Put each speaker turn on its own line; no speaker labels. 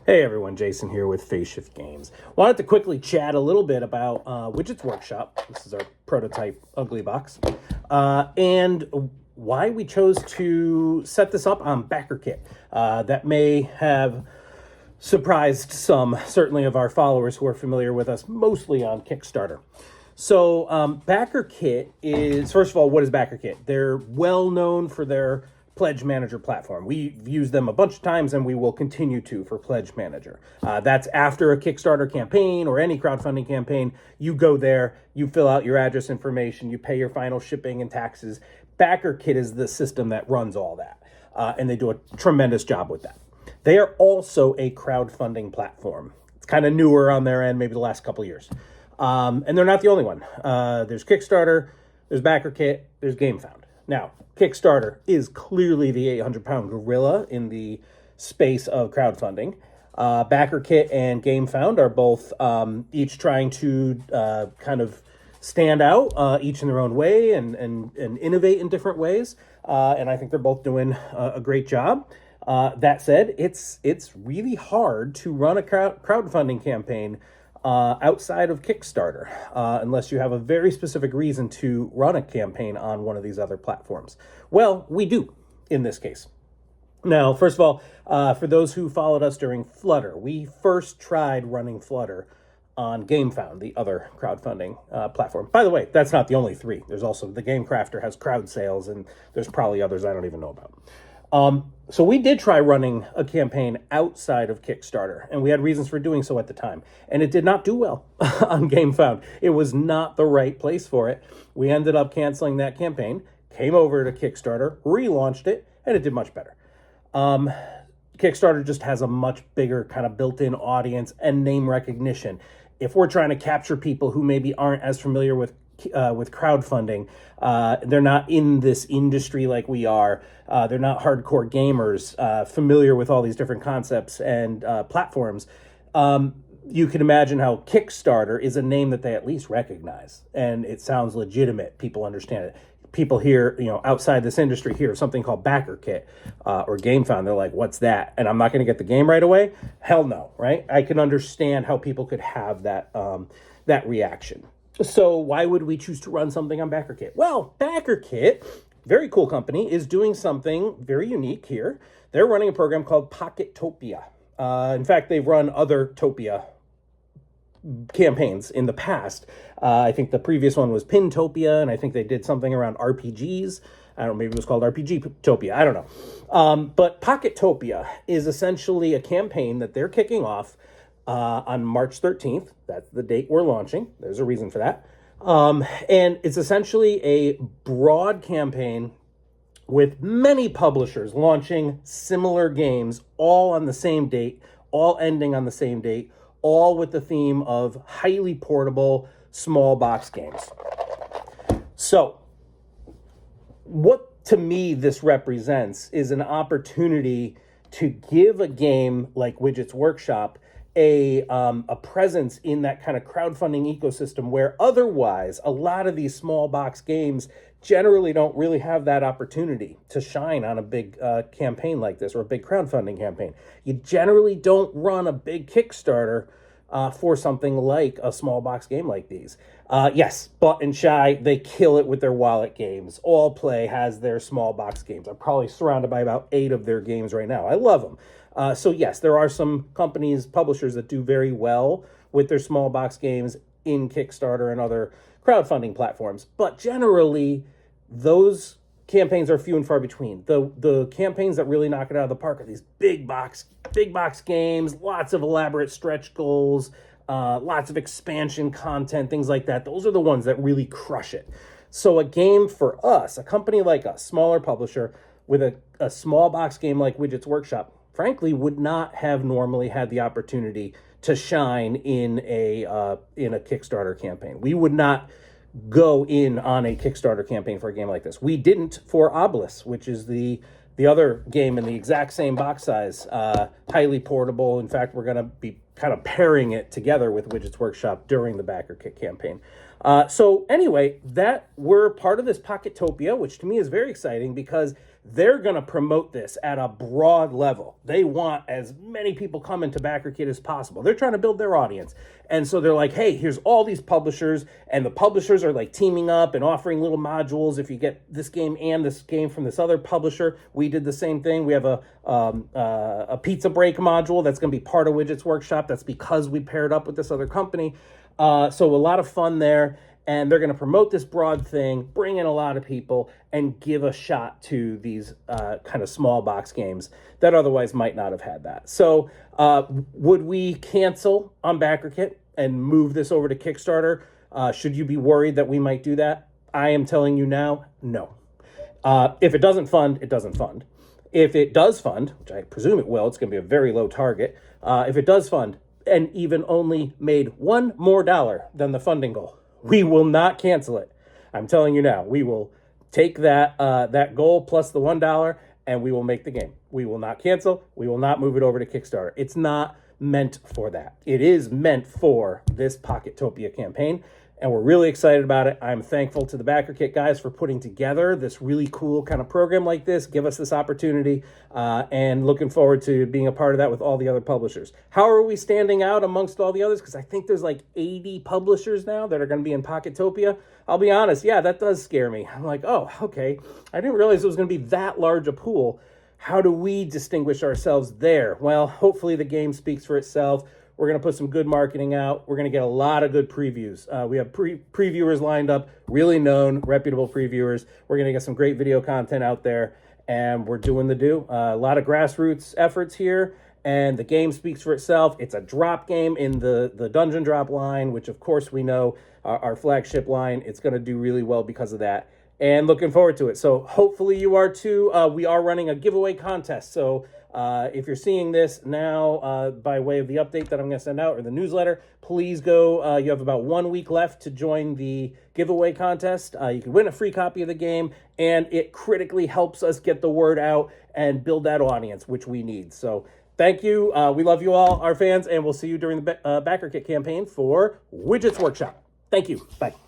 Hey everyone, Jason here with Phase Shift Games. Wanted to quickly chat a little bit about Widget's Workshop. This is our prototype ugly box. And why we chose to set this up on BackerKit. That may have surprised some, certainly of our followers who are familiar with us, mostly on Kickstarter. So BackerKit is, first of all, what is BackerKit? They're well known for their Pledge Manager platform. We've used them a bunch of times and we will continue to for Pledge Manager. That's after a Kickstarter campaign or any crowdfunding campaign. You go there, you fill out your address information, you pay your final shipping and taxes. BackerKit is the system that runs all that. And they do a tremendous job with that. They are also a crowdfunding platform. It's kind of newer on their end, maybe the last couple of years. And they're not the only one. There's Kickstarter, there's BackerKit, there's GameFound. Now, Kickstarter is clearly the 800-pound gorilla in the space of crowdfunding. BackerKit and GameFound are both each trying to kind of stand out, each in their own way, and innovate in different ways. And I think they're both doing a great job. That said, it's really hard to run a crowdfunding campaign outside of Kickstarter, unless you have a very specific reason to run a campaign on one of these other platforms. Well, we do in this case. Now, first of all, for those who followed us during Flutter, we first tried running Flutter on GameFound, the other crowdfunding platform. By the way, that's not the only three. There's also the Game Crafter has crowd sales, and there's probably others I don't even know about. So we did try running a campaign outside of Kickstarter, and we had reasons for doing so at the time. And it did not do well on GameFound. It was not the right place for it. We ended up canceling that campaign, came over to Kickstarter, relaunched it, and it did much better. Kickstarter just has a much bigger kind of built-in audience and name recognition. If we're trying to capture people who maybe aren't as familiar with crowdfunding, they're not in this industry like we are. They're not hardcore gamers, familiar with all these different concepts and platforms. You can imagine how Kickstarter is a name that they at least recognize, and it sounds legitimate. People understand it. People here, outside this industry hear something called BackerKit or GameFound. They're like, what's that? And I'm not going to get the game right away? Hell no, right? I can understand how people could have that reaction. So why would we choose to run something on BackerKit? Well, BackerKit, very cool company, is doing something very unique here. They're running a program called Pocketopia. In fact, they've run other Topia campaigns in the past. I think the previous one was Pintopia, and I think they did something around RPGs. I don't know, maybe it was called RPGtopia. I don't know. But Pocketopia is essentially a campaign that they're kicking off on March 13th. That's the date we're launching. There's a reason for that. And it's essentially a broad campaign with many publishers launching similar games, all on the same date, all ending on the same date, all with the theme of highly portable, small box games. So, what to me this represents is an opportunity to give a game like Widget's Workshop a presence in that kind of crowdfunding ecosystem where otherwise a lot of these small box games generally don't really have that opportunity to shine on a big campaign like this or a big crowdfunding campaign. You generally don't run a big Kickstarter for something like a small box game like these. Yes, Butt and Shy, they kill it with their wallet games. All Play has their small box games. I'm probably surrounded by about 8 of their games right now. I love them. So yes, there are some companies, publishers that do very well with their small box games in Kickstarter and other crowdfunding platforms. But generally, those campaigns are few and far between. The campaigns that really knock it out of the park are these big box games, lots of elaborate stretch goals, lots of expansion content, things like that. Those are the ones that really crush it. So a game for us, a company like us, smaller publisher, with a small box game like Widget's Workshop, frankly, would not have normally had the opportunity to shine in a Kickstarter campaign. We would not go in on a Kickstarter campaign for a game like this. We didn't for Obelisk, which is the other game in the exact same box size, highly portable. In fact, we're going to be kind of pairing it together with Widget's Workshop during the BackerKit campaign. So anyway, that we're part of this Pocketopia, which to me is very exciting because they're going to promote this at a broad level. They want as many people coming to BackerKit as possible. They're trying to build their audience. And so they're like, hey, here's all these publishers, and the publishers are like teaming up and offering little modules. If you get this game and this game from this other publisher, we did the same thing. We have a pizza break module that's going to be part of Widget's workshop. That's because we paired up with this other company. So a lot of fun there. And they're going to promote this broad thing, bring in a lot of people, and give a shot to these kind of small box games that otherwise might not have had that. So would we cancel on BackerKit and move this over to Kickstarter? Should you be worried that we might do that? I am telling you now, no. If it doesn't fund, it doesn't fund. If it does fund, which I presume it will, it's going to be a very low target. If it does fund and even only made $1 more than the funding goal, we will not cancel it. I'm telling you now, we will take that goal plus the $1 and we will make the game. We will not cancel. We will not move it over to Kickstarter. It's not meant for that. It is meant for this Pocketopia campaign, and we're really excited about it. I'm thankful to the BackerKit guys for putting together this really cool kind of program like this, give us this opportunity, and looking forward to being a part of that with all the other publishers. How are we standing out amongst all the others? Because I think there's like 80 publishers now that are going to be in Pocketopia. I'll be honest, yeah, that does scare me. I'm like, oh, okay. I didn't realize it was going to be that large a pool. How do we distinguish ourselves there? Well, hopefully the game speaks for itself. We're going to put some good marketing out. We're going to get a lot of good previews. We have previewers lined up, really known, reputable previewers. We're going to get some great video content out there, and we're doing the do. A lot of grassroots efforts here, and the game speaks for itself. It's a drop game in the Dungeon Drop line, which of course we know our flagship line. It's going to do really well because of that, and looking forward to it. So hopefully you are too. We are running a giveaway contest, so if you're seeing this now by way of the update that I'm going to send out or the newsletter, please go. You have about 1 week left to join the giveaway contest. You can win a free copy of the game, and it critically helps us get the word out and build that audience, which we need. So thank you. We love you all, our fans, and we'll see you during the BackerKit campaign for Widget's Workshop. Thank you. Bye.